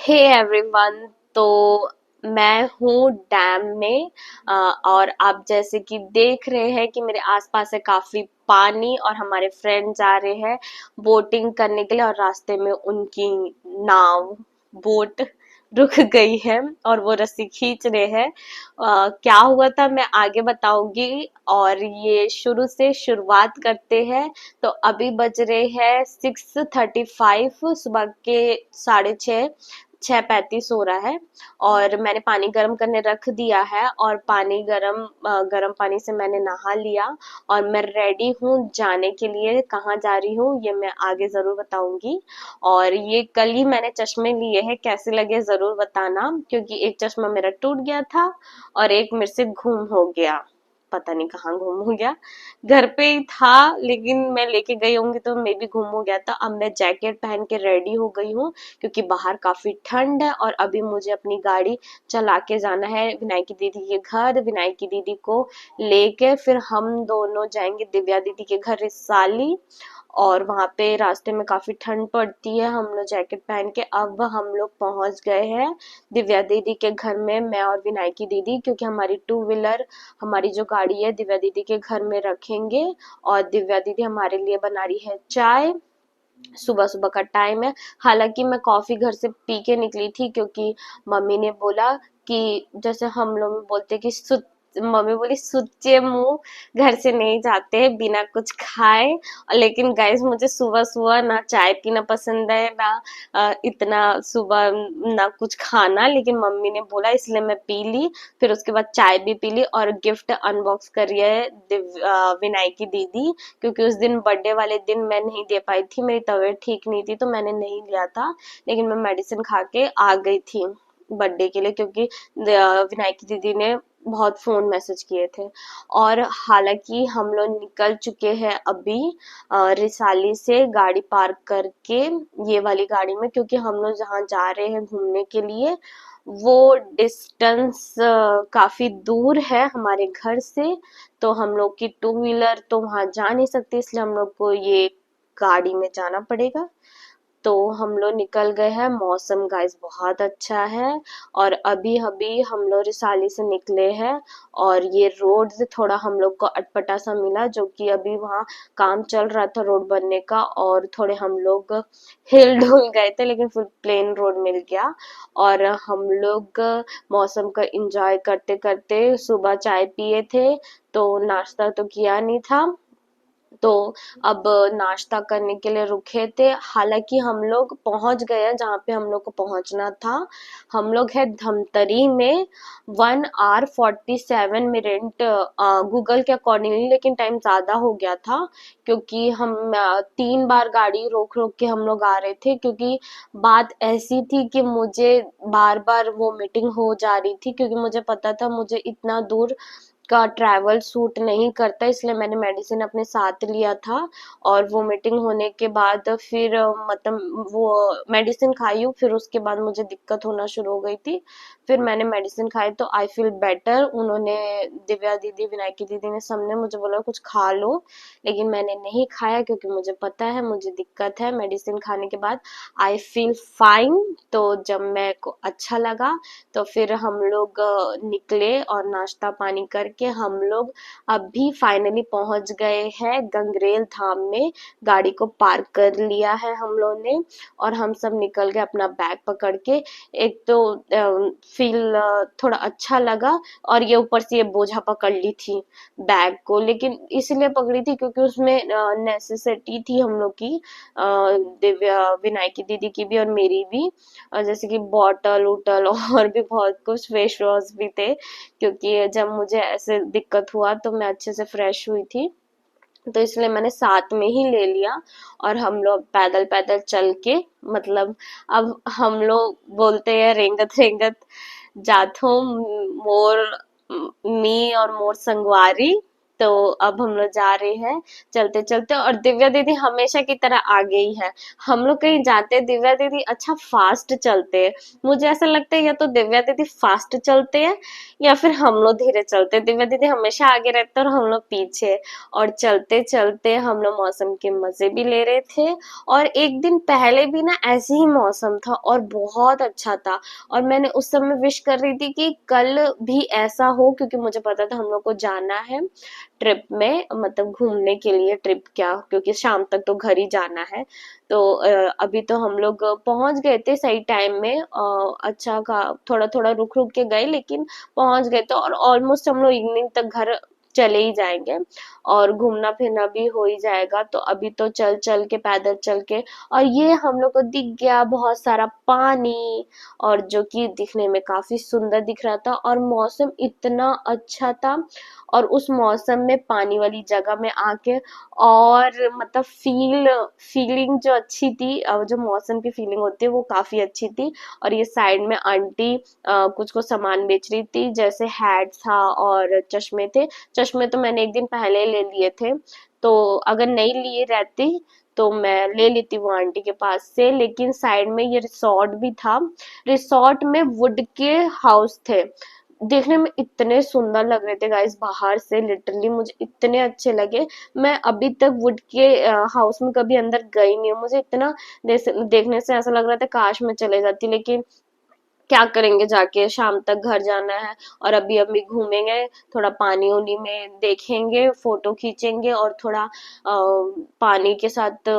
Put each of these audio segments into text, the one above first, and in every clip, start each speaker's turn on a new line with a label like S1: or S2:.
S1: Hey everyone. तो मैं हूँ डैम में। और आप जैसे कि देख रहे हैं कि मेरे आसपास है काफी पानी और हमारे फ्रेंड जा रहे हैं बोटिंग करने के लिए और रास्ते में उनकी नाव बोट रुक गई है और वो रस्सी खींच रहे हैं। क्या हुआ था मैं आगे बताऊंगी। और ये शुरू से शुरुआत करते हैं। तो अभी बज रहे हैं 6:35 सुबह के 6:30, 6:35 हो रहा है। और मैंने पानी गर्म करने रख दिया है और पानी गर्म पानी से मैंने नहा लिया। और मैं रेडी हूँ जाने के लिए। कहाँ जा रही हूँ ये मैं आगे जरूर बताऊंगी। और ये कल ही मैंने चश्मे लिए हैं, कैसे लगे जरूर बताना, क्योंकि एक चश्मा मेरा टूट गया था और एक मेरे से गुम हो गया। पता नहीं कहाँ गुम हो गया, घर पे ही था लेकिन मैं लेके गई होंगी तो मे भी गुम हो गया था। अब मैं जैकेट पहन के रेडी हो गई हूँ क्योंकि बाहर काफी ठंड है और अभी मुझे अपनी गाड़ी चला के जाना है विनायक की दीदी के घर। विनायक की दीदी को लेके फिर हम दोनों जाएंगे दिव्या दीदी के घर रिसाली। और वहां पे रास्ते में काफी ठंड पड़ती है। हम लोग जैकेट पहन के अब हम लोग पहुंच गए हैं दिव्या दीदी के घर में, मैं और विनायक की दीदी, क्योंकि हमारी टू व्हीलर, हमारी जो गाड़ी है दिव्या दीदी के घर में रखेंगे। और दिव्या दीदी हमारे लिए बना रही है चाय। सुबह सुबह का टाइम है। हालांकि मैं कॉफी घर से पी के निकली थी क्योंकि मम्मी ने बोला कि जैसे हम लोग बोलते कि मम्मी बोली सुच्चे मुंह घर से नहीं जाते बिना कुछ खाए। और लेकिन गाइस मुझे सुबह सुबह ना चाय पीना पसंद है ना इतना सुबह ना कुछ खाना, लेकिन मम्मी ने बोला इसलिए मैं पी ली। फिर उसके बाद चाय भी पी ली और गिफ्ट अनबॉक्स करी है विनायक की दीदी, क्योंकि उस दिन बर्थडे वाले दिन मैं नहीं दे पाई थी, मेरी तबीयत ठीक नहीं थी तो मैंने नहीं लिया था। लेकिन मैं मेडिसिन खा के आ गई थी बर्थडे के लिए, क्योंकि विनायक की दीदी ने बहुत फोन मैसेज किए थे। और हालांकि हम लोग निकल चुके हैं अभी रिसाली से गाड़ी पार्क करके, ये वाली गाड़ी में, क्योंकि हम लोग जहाँ जा रहे हैं घूमने के लिए वो डिस्टेंस काफी दूर है हमारे घर से। तो हम लोग की टू व्हीलर तो वहां जा नहीं सकती, इसलिए हम लोग को ये गाड़ी में जाना पड़ेगा। तो हम लोग निकल गए हैं। मौसम गाइस बहुत अच्छा है और अभी अभी हम लोग रिसाली से निकले हैं। और ये रोड से थोड़ा हम लोग को अटपटा सा मिला, जो कि अभी वहाँ काम चल रहा था रोड बनने का, और थोड़े हम लोग हिल डुल गए थे लेकिन फिर प्लेन रोड मिल गया। और हम लोग मौसम का एंजॉय करते करते सुबह चाय पिए थे, तो नाश्ता तो किया नहीं था। तो अब नाश्ता करने के लिए रुके थे। हालांकि हम लोग पहुंच गए हैं जहाँ पे हम लोग को पहुंचना था। हम लोग है धमतरी में 1 hour 47 minute गूगल के अकॉर्डिंगली, लेकिन टाइम ज्यादा हो गया था क्योंकि हम 3 बार गाड़ी रोक रोक के हम लोग आ रहे थे, क्योंकि बात ऐसी थी कि मुझे बार बार वो मीटिंग हो जा रही थी, क्योंकि मुझे पता था मुझे इतना दूर का ट्रैवल सूट नहीं करता, इसलिए मैंने मेडिसिन अपने साथ लिया था। और वो मीटिंग होने के बाद फिर मतलब वो मेडिसिन खाई हूँ, फिर उसके बाद मुझे दिक्कत होना शुरू हो गई थी। फिर मैंने मेडिसिन खाई तो आई फील बेटर। उन्होंने, दिव्या दीदी, विनायक की दीदी ने, सबने मुझे बोला कुछ खा लो, लेकिन मैंने नहीं खाया क्योंकि मुझे पता है मुझे दिक्कत है। मेडिसिन खाने के बाद आई फील फाइन। तो जब मेरे को अच्छा लगा तो फिर हम लोग निकले और नाश्ता पानी करके हम लोग अभी फाइनली पहुंच गए हैं गंगरेल धाम में। गाड़ी को पार्क कर लिया है हम लोग ने और हम सब निकल गए अपना बैग पकड़ के। एक तो फील थोड़ा अच्छा लगा, और ये ऊपर से ये बोझा पकड़ ली थी बैग को, लेकिन इसलिए पकड़ी थी क्योंकि उसमें नेसेसिटी थी हम लोग की, दिव्या विनायक की दीदी की भी और मेरी भी। जैसे कि बॉटल उटल और भी बहुत कुछ, फेस वॉश भी थे, क्योंकि जब मुझे ऐसे दिक्कत हुआ तो मैं अच्छे से फ्रेश हुई थी, तो इसलिए मैंने साथ में ही ले लिया। और हम लोग पैदल पैदल चल के, मतलब अब हम लोग बोलते हैं रेंगत रेंगत जाथो मोर मी और मोर संगवारी। तो अब हम लोग जा रहे हैं चलते चलते, और दिव्या दीदी हमेशा की तरह आगे ही है। हम लोग कहीं जाते हैं, दिव्या दीदी अच्छा फास्ट चलते हैं। मुझे ऐसा लगता है या तो दिव्या दीदी फास्ट चलते हैं या फिर हम लोग धीरे चलते हैं। दिव्या दीदी हमेशा आगे रहते हैं और हम लोग पीछे। और चलते चलते हम लोग मौसम के मजे भी ले रहे थे। और एक दिन पहले भी ना ऐसे ही मौसम था और बहुत अच्छा था, और मैंने उस समय विश कर रही थी कि कल भी ऐसा हो, क्योंकि मुझे पता था हम लोग को जाना है ट्रिप में, मतलब घूमने के लिए। ट्रिप क्या, क्योंकि शाम तक तो घर ही जाना है। तो अभी तो हम लोग पहुंच गए थे सही टाइम में। अच्छा का थोड़ा थोड़ा रुक रुक के गए, लेकिन पहुंच गए थे, और ऑलमोस्ट हम लोग इवनिंग तक घर चले ही जाएंगे और घूमना फिरना भी हो ही जाएगा। तो अभी तो चल चल के, पैदल चल के, और ये हम लोग को दिख गया बहुत सारा पानी, और जो कि दिखने में काफी सुंदर दिख रहा था, और मौसम इतना अच्छा था। और उस मौसम में पानी वाली जगह में आके, और मतलब फीलिंग जो अच्छी थी, जो मौसम की फीलिंग होती है वो काफी अच्छी थी। और ये साइड में आंटी कुछ कुछ सामान बेच रही थी, जैसे हैट था और चश्मे थे। चश्मे तो मैंने एक दिन पहले ले लिए थे, तो अगर नहीं लिए रहती तो मैं ले लेती वो आंटी के पास से। लेकिन साइड में ये रिसोर्ट भी था। रिसोर्ट में वुड के हाउस थे, देखने में इतने सुंदर लग रहे थे गाइस बाहर से, लिटरली मुझे इतने अच्छे लगे। मैं अभी तक वुड के हाउस में कभी अंदर गई नहीं हूँ। मुझे इतना देखने से ऐसा लग रहा था काश मैं चले जाती, लेकिन क्या करेंगे, जाके शाम तक घर जाना है। और अभी अभी घूमेंगे, थोड़ा पानी उनी में देखेंगे, फोटो खींचेंगे, और थोड़ा पानी के साथ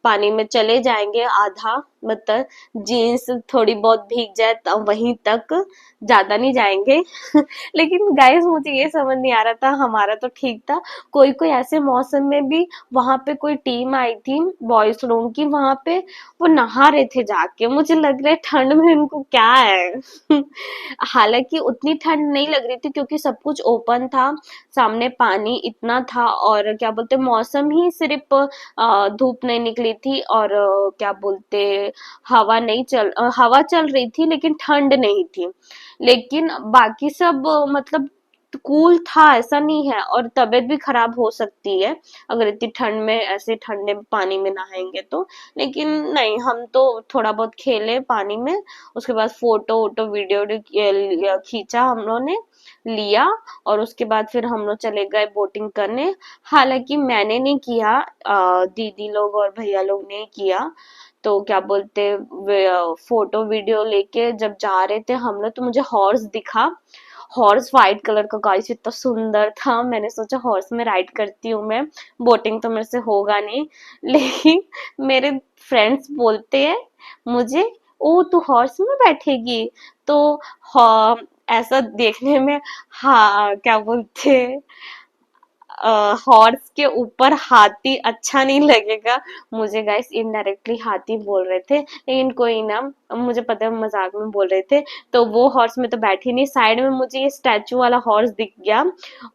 S1: पानी में चले जाएंगे आधा, मतलब जीन्स थोड़ी बहुत भीग जाए तब वहीं तक, ज्यादा नहीं जाएंगे। लेकिन गाइस मुझे ये समझ नहीं आ रहा था, हमारा तो ठीक था, कोई कोई ऐसे मौसम में भी, वहां पे कोई टीम आई थी बॉयज लोगों की, वहां पे वो नहा रहे थे जाके। मुझे लग रहा है ठंड में उनको क्या है। हालांकि उतनी ठंड नहीं लग रही थी, क्योंकि सब कुछ ओपन था, सामने पानी इतना था, और क्या बोलते मौसम ही सिर्फ धूप नहीं निकली थी, और क्या बोलते हवा चल रही थी, लेकिन ठंड नहीं थी। लेकिन बाकी सब मतलब कूल था, ऐसा नहीं है। और तबीयत भी खराब हो सकती है अगर इतनी ठंड में ऐसे ठंडे पानी में नहाएंगे तो। लेकिन नहीं, हम तो थोड़ा बहुत खेले पानी में, उसके बाद फोटो वोटो वीडियो खींचा हम लोगों ने, लिया। और उसके बाद फिर हम लोग चले गए बोटिंग करने। हालांकि मैंने नहीं किया, दीदी लोग और भैया लोग ने किया। तो क्या बोलते फोटो वीडियो लेके जब जा रहे थे हम लोग, तो मुझे हॉर्स दिखा। हॉर्स व्हाइट कलर का गाइस, इतना सुंदर था, मैंने सोचा हॉर्स में राइड करती हूँ मैं। बोटिंग तो मेरे से होगा नहीं। लेकिन मेरे फ्रेंड्स बोलते हैं मुझे, ओ तू हॉर्स में बैठेगी? तो हाँ, ऐसा देखने में, हाँ क्या बोलते, हॉर्स के ऊपर हाथी अच्छा नहीं लगेगा। मुझे गाइस इनडायरेक्टली हाथी बोल रहे थे, लेकिन कोई ना, मुझे पता है मजाक में बोल रहे थे। तो वो हॉर्स में तो बैठी नहीं, साइड में मुझे ये स्टैचू वाला हॉर्स दिख गया,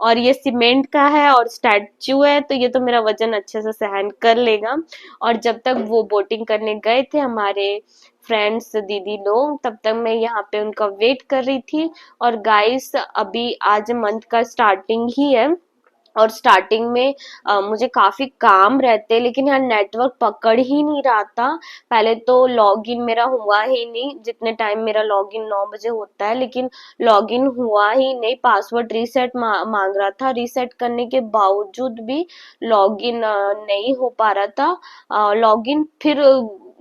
S1: और ये सीमेंट का है और स्टैचू है, तो ये तो मेरा वजन अच्छे से सहन कर लेगा। और जब तक वो बोटिंग करने गए थे हमारे फ्रेंड्स दीदी लोग, तब तक मैं यहाँ पे उनका वेट कर रही थी। और गाइस अभी आज मंथ का स्टार्टिंग ही है, और स्टार्टिंग में मुझे काफी काम रहते, लेकिन यहाँ नेटवर्क पकड़ ही नहीं रहा था। पहले तो लॉगिन मेरा हुआ ही नहीं, जितने टाइम मेरा लॉगिन 9 बजे होता है, लेकिन लॉगिन हुआ ही नहीं। पासवर्ड रीसेट मांग रहा था, रीसेट करने के बावजूद भी लॉगिन नहीं हो पा रहा था। लॉगिन फिर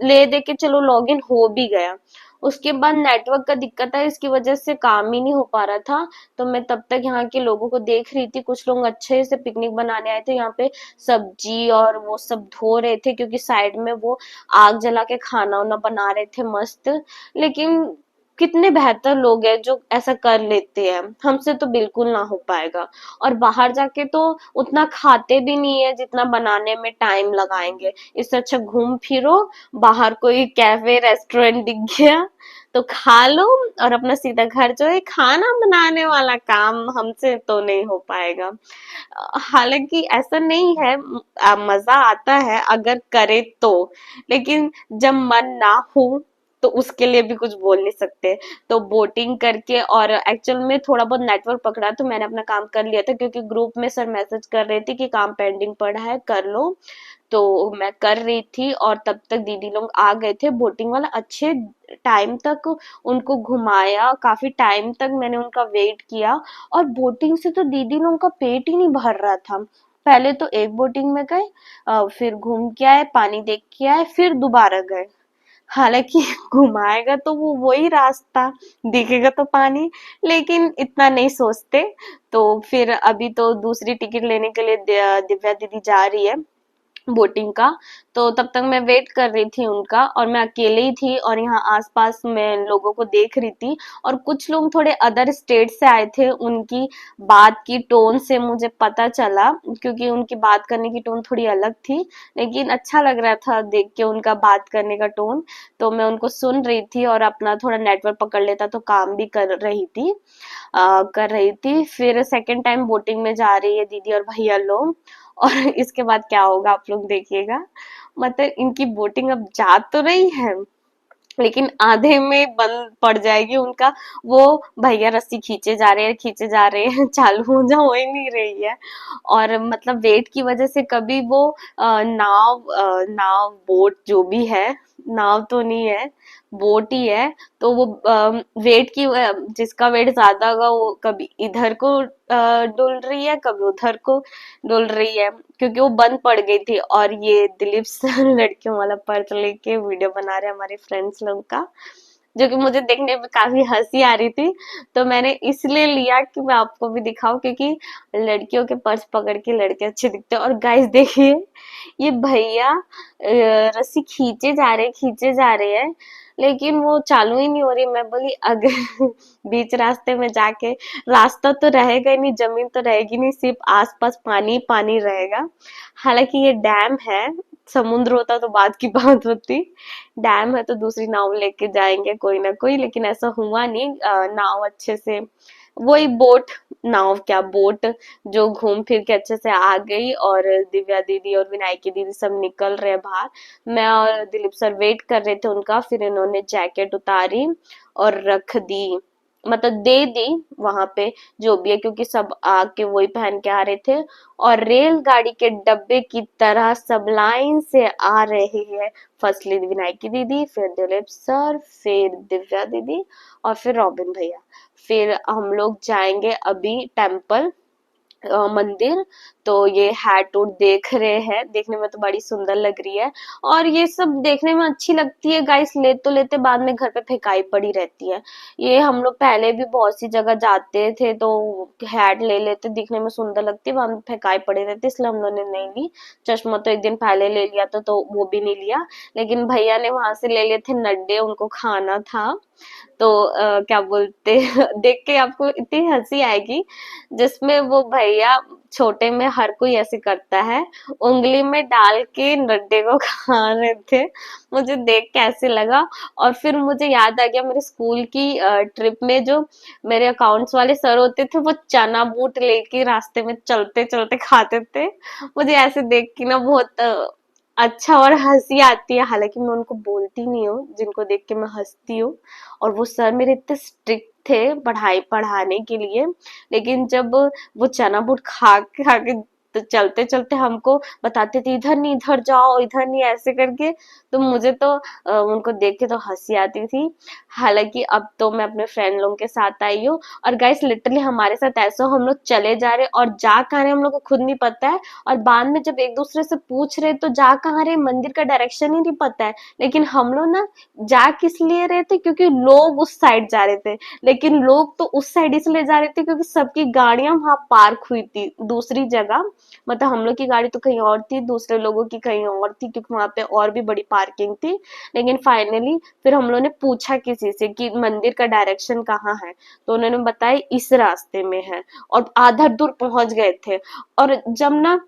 S1: ले दे के चलो लॉगिन हो भी गया, उसके बाद नेटवर्क का दिक्कत है, इसकी वजह से काम ही नहीं हो पा रहा था। तो मैं तब तक यहाँ के लोगों को देख रही थी, कुछ लोग अच्छे से पिकनिक बनाने आए थे यहाँ पे, सब्जी और वो सब धो रहे थे, क्योंकि साइड में वो आग जला के खाना वाना बना रहे थे मस्त। लेकिन कितने बेहतर लोग हैं जो ऐसा कर लेते हैं, हमसे तो बिल्कुल ना हो पाएगा। और बाहर जाके तो उतना खाते भी नहीं है जितना बनाने में टाइम लगाएंगे। इससे अच्छा घूम फिरो, बाहर कोई कैफे रेस्टोरेंट दिख गया तो खा लो, और अपना सीधा घर जो है, खाना बनाने वाला काम हमसे तो नहीं हो पाएगा। हालांकि ऐसा नहीं है, मजा आता है अगर करे तो, लेकिन जब मन ना हो तो उसके लिए भी कुछ बोल नहीं सकते। तो बोटिंग करके, और एक्चुअल में थोड़ा बहुत नेटवर्क पकड़ा तो मैंने अपना काम कर लिया था, क्योंकि ग्रुप में सर मैसेज कर रहे थे कि काम पेंडिंग पड़ा है, कर लो। तो मैं कर रही थी और तब तक दीदी लोग आ गए थे। बोटिंग वाला अच्छे टाइम तक उनको घुमाया, काफी टाइम तक मैंने उनका वेट किया। और बोटिंग से तो दीदी लोगों का पेट ही नहीं भर रहा था। पहले तो एक बोटिंग में गए, फिर घूम के आए, पानी देख के आए, फिर दोबारा गए। हालांकि घुमाएगा तो वो वही रास्ता, दिखेगा तो पानी, लेकिन इतना नहीं सोचते। तो फिर अभी तो दूसरी टिकट लेने के लिए दिव्या दीदी जा रही है बोटिंग का। तो तब तक मैं वेट कर रही थी उनका, और मैं अकेले ही थी, और यहाँ आसपास मैं लोगों को देख रही थी। और कुछ लोग थोड़े अदर स्टेट से आए थे, उनकी बात की टोन से मुझे पता चला, क्योंकि उनकी बात करने की टोन थोड़ी अलग थी। लेकिन अच्छा लग रहा था देख के उनका बात करने का टोन। तो मैं उनको सुन रही थी और अपना थोड़ा नेटवर्क पकड़ लेता तो काम भी कर रही थी। फिर सेकंड टाइम बोटिंग में जा रही है दीदी और भैया लोग। और इसके बाद क्या होगा आप लोग देखिएगा। मतलब इनकी बोटिंग अब जा तो रही है, लेकिन आधे में बंद पड़ जाएगी उनका। वो भैया रस्सी खींचे जा रहे हैं चालू हो ही नहीं रही है। और मतलब वेट की वजह से कभी वो नाव बोट जो भी है, नाव तो नहीं है, बोट ही है। तो वो वेट की जिसका वेट ज्यादा होगा वो कभी इधर को डुल रही है, कभी उधर को डुल रही है, क्योंकि वो बंद पड़ गई थी। और ये दिलीप सर लड़कियों वाला पर्स लेके वीडियो बना रहे हैं हमारे फ्रेंड्स लोग का, जो कि मुझे देखने में काफी हंसी आ रही थी। तो मैंने इसलिए लिया कि मैं आपको भी दिखाऊं, क्योंकि लड़कियों के पर्स पकड़ के लड़के अच्छे दिखते हैं। और गाइस देखिए, ये भैया रस्सी खींचे जा रहे हैं, लेकिन वो चालू ही नहीं हो रही। मैं बोली अगर बीच रास्ते में जाके, रास्ता तो रहेगा ही नहीं, जमीन तो रहेगी नहीं, सिर्फ आसपास पानी पानी रहेगा। हालांकि ये डैम है, समुद्र होता तो बात की बात होती। डैम है तो दूसरी नाव लेके जाएंगे कोई ना कोई, लेकिन ऐसा हुआ नहीं। नाव अच्छे से, वही बोट, नाव क्या बोट, जो घूम फिर के अच्छे से आ गई। और दिव्या दीदी और विनायकी दीदी सब निकल रहे हैं बाहर। मैं और दिलीप सर वेट कर रहे थे उनका। फिर इन्होंने जैकेट उतारी और रख दी, मतलब दे दी वहां पे, जो भी है, क्योंकि सब आके वही पहन के आ रहे थे। और रेलगाड़ी के डब्बे की तरह सब लाइन से आ रहे हैं। फर्स्टली विनायकी दीदी, फिर दिलीप सर, फिर दिव्या दीदी, और फिर रॉबिन भैया। फिर हम लोग जाएंगे अभी टेम्पल, मंदिर। तो ये हैट उट देख रहे हैं, देखने में तो बड़ी सुंदर लग रही है। और ये सब देखने में अच्छी लगती है गाइस, ले तो लेते, बाद में घर पे फेंकाई पड़ी रहती है। ये हम लोग पहले भी बहुत सी जगह जाते थे तो हैट ले लेते, दिखने में सुंदर लगती है, बाद में फेंकाई पड़ी रहती, इसलिए हम लोगों ने नहीं ली। चश्मा तो एक दिन पहले ले लिया था, तो वो भी नहीं लिया। लेकिन भैया ने वहां से ले लिए थे नड्डे, उनको खाना था। तो क्या बोलते देख के आपको इतनी हंसी आएगी, जिसमें वो भैया, छोटे में हर कोई ऐसे करता है, उंगली में डाल के नड्डे को खा रहे थे। मुझे देख के ऐसे लगा। और फिर मुझे याद आ गया मेरे स्कूल की ट्रिप में, जो मेरे अकाउंट्स वाले सर होते थे, वो चना बूट लेके रास्ते में चलते चलते खाते थे। मुझे ऐसे देख के ना बहुत अच्छा और हंसी आती है। हालांकि मैं उनको बोलती नहीं हूँ, जिनको देख के मैं हंसती हूँ। और वो सर मेरे इतने स्ट्रिक्ट थे पढ़ाई पढ़ाने के लिए, लेकिन जब वो चना बुट खा के तो चलते चलते हमको बताते थे, इधर नहीं, इधर जाओ, इधर नहीं, ऐसे करके। तो मुझे तो उनको देख के तो हंसी आती थी। हालांकि अब तो मैं अपने फ्रेंड लोगों के साथ आई हूँ। और गाइस लिटरली हमारे साथ ऐसा, हम लोग चले जा रहे और जा कहाँ रहे हम लोग को खुद नहीं पता है। और बाद में जब एक दूसरे से पूछ रहे तो जा कहाँ रहे, मंदिर का डायरेक्शन ही नहीं पता है। लेकिन हम लोग ना जा किस लिए रहे थे, क्योंकि लोग उस साइड जा रहे थे। लेकिन लोग तो उस साइड इसलिए जा रहे थे क्योंकि सबकी गाड़ियां वहां पार्क हुई थी दूसरी जगह। मतलब हम लोग की गाड़ी तो कहीं और थी, दूसरे लोगों की कहीं और थी, क्योंकि वहां पे और भी बड़ी पार्किंग थी। लेकिन फाइनली फिर हम लोग ने पूछा किसी से कि मंदिर का डायरेक्शन कहाँ है, तो उन्होंने बताया इस रास्ते में है। और आधा दूर पहुंच गए थे। और जब ना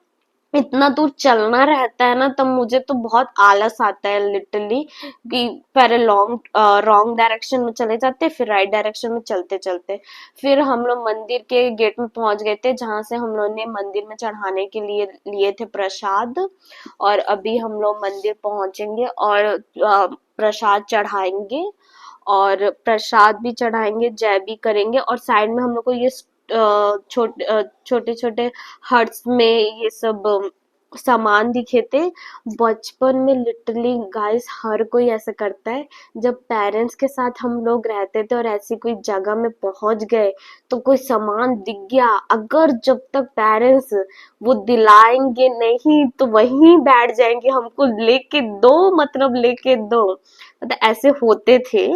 S1: इतना दूर चलना रहता है ना, तब मुझे तो बहुत आलस आता है लिटरली, कि पहले रॉन्ग डायरेक्शन में चले जाते, फिर राइट डायरेक्शन में चलते चलते। फिर हम लोग मंदिर के गेट में पहुंच गए थे, जहां से हम लोग ने मंदिर में चढ़ाने के लिए लिए थे प्रसाद। और अभी हम लोग मंदिर पहुंचेंगे और प्रसाद चढ़ाएंगे, और प्रसाद भी चढ़ाएंगे, जय भी करेंगे। और साइड में हम लोग को ये छोटे छोटे हट्स में ये सब सामान दिखे थे। बचपन में लिटरली गाइस हर कोई ऐसा करता है, जब पेरेंट्स के साथ हम लोग रहते थे और ऐसी कोई जगह में पहुंच गए, तो कोई सामान दिख गया, अगर जब तक पेरेंट्स वो दिलाएंगे नहीं तो वहीं बैठ जाएंगे, हमको लेके दो, मतलब लेके दो। मतलब ऐसे होते थे।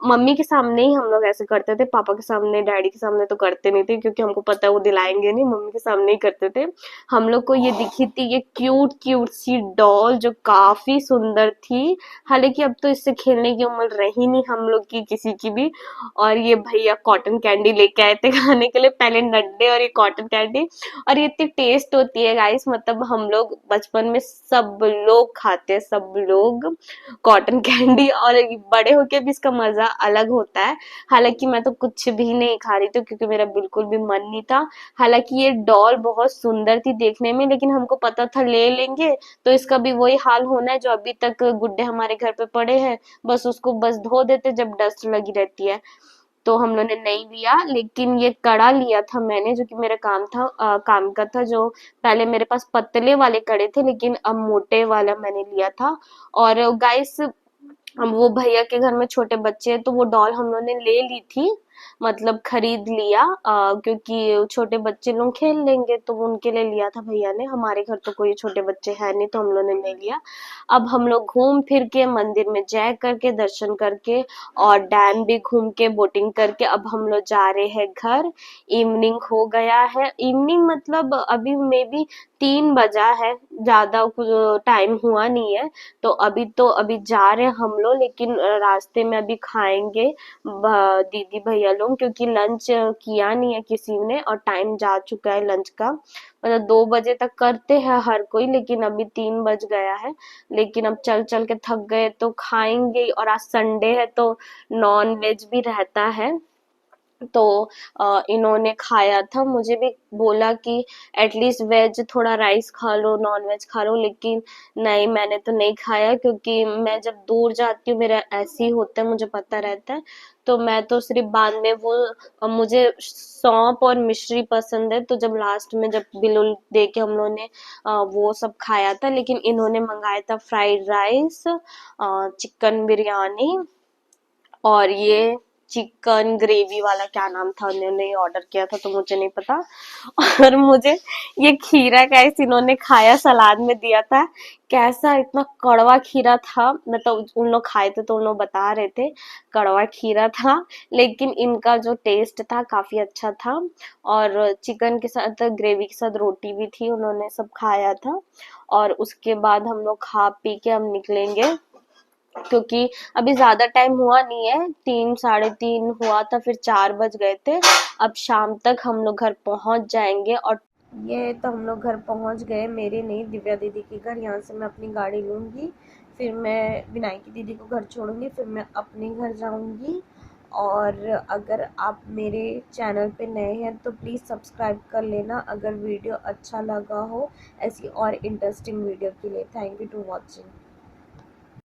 S1: मम्मी के सामने ही हम लोग ऐसे करते थे, पापा के सामने डैडी के सामने तो करते नहीं थे, क्योंकि हमको पता है वो दिलाएंगे नहीं। मम्मी के सामने ही करते थे। हम लोग को ये दिखी थी, ये क्यूट क्यूट सी डॉल जो काफी सुंदर थी। हालांकि अब तो इससे खेलने की उम्र रही नहीं हम लोग की किसी की भी। और ये भैया कॉटन कैंडी लेके आए थे खाने के लिए, पहले नड्डे और ये कॉटन कैंडी। और ये इतनी टेस्ट होती है गाइस, मतलब हम लोग बचपन में सब लोग खाते हैं, सब लोग कॉटन कैंडी। और बड़े होके भी इसका मजा अलग होता है। हालांकि मैं तो कुछ भी नहीं खा रही थी, क्योंकि मेरा बिल्कुल भी मन नहीं था। हालांकि ये डॉल बहुत सुंदर थी देखने में, लेकिन हमको पता था ले लेंगे तो इसका भी वही हाल होना है जो अभी तक गुड्डे हमारे घर पे पड़े हैं, बस उसको बस धो देते जब डस्ट लगी रहती है। तो हम लोग ने नहीं लिया। लेकिन ये कड़ा लिया था मैंने, जो कि मेरा काम का था। जो पहले मेरे पास पतले वाले कड़े थे, लेकिन अब मोटे वाला मैंने लिया था। और गाइस, अब वो भैया के घर में छोटे बच्चे हैं, तो वो डॉल हम लोगों ने ले ली थी, मतलब खरीद लिया, क्योंकि छोटे बच्चे लोग खेल लेंगे, तो वो उनके लिए लिया था भैया ने। हमारे घर तो कोई छोटे बच्चे हैं नहीं, तो हम लोगों ने नहीं लिया। अब हम लोग घूम फिर के मंदिर में जय करके, दर्शन करके, और डैम भी घूम के, बोटिंग करके, अब हम लोग जा रहे हैं घर। इवनिंग हो गया है, इवनिंग मतलब अभी मे बी 3 बजा है, ज्यादा कुछ टाइम हुआ नहीं है। तो अभी जा रहे हैं हम लोग, लेकिन रास्ते में अभी खाएंगे दीदी भैया लोग, क्योंकि लंच किया नहीं है किसी ने, और टाइम जा चुका है लंच का। मतलब 2 बजे तक करते हैं हर कोई, लेकिन अभी 3 बज गया है। लेकिन अब चल चल के थक गए तो खाएंगे ही, और आज संडे है तो नॉन वेज भी रहता है। तो इन्होंने खाया था, मुझे भी बोला कि एटलीस्ट वेज थोड़ा राइस खा लो, नॉन वेज खा लो, लेकिन नहीं, मैंने तो नहीं खाया, क्योंकि मैं जब दूर जाती हूँ मेरा ऐसे ही होता है, मुझे पता रहता है। तो मैं तो सिर्फ बाद में वो मुझे सौंफ और मिश्री पसंद है, तो जब लास्ट में जब बिल उल दे के हम लोगों ने वो सब खाया था। लेकिन इन्होंने मंगाया था फ्राइड राइस, चिकन बिरयानी, और ये चिकन ग्रेवी वाला क्या नाम था उन्होंने ऑर्डर किया था, तो मुझे नहीं पता। और मुझे ये खीरा कैसे इन्होंने खाया, सलाद में दिया था, कैसा इतना कड़वा खीरा था। मतलब उन लोग खाए थे तो उन लोग बता रहे थे कड़वा खीरा था, लेकिन इनका जो टेस्ट था काफी अच्छा था। और चिकन के साथ ग्रेवी के साथ रोटी भी थी, उन्होंने सब खाया था। और उसके बाद हम लोग खा पी के हम निकलेंगे, क्योंकि अभी ज्यादा टाइम हुआ नहीं है, 3 साढ़े 3 हुआ था, फिर 4 बज गए थे। अब शाम तक हम लोग घर पहुंच जाएंगे। और ये तो हम लोग घर पहुंच गए, मेरे नहीं, दिव्या दीदी के घर। यहाँ से मैं अपनी गाड़ी लूंगी, फिर मैं विनायकी दीदी को घर छोड़ूंगी, फिर मैं अपने घर जाऊंगी। और अगर आप मेरे चैनल पे नए हैं तो प्लीज़ सब्सक्राइब कर लेना, अगर वीडियो अच्छा लगा हो ऐसी और इंटरेस्टिंग वीडियो के लिए। Thank you to watching.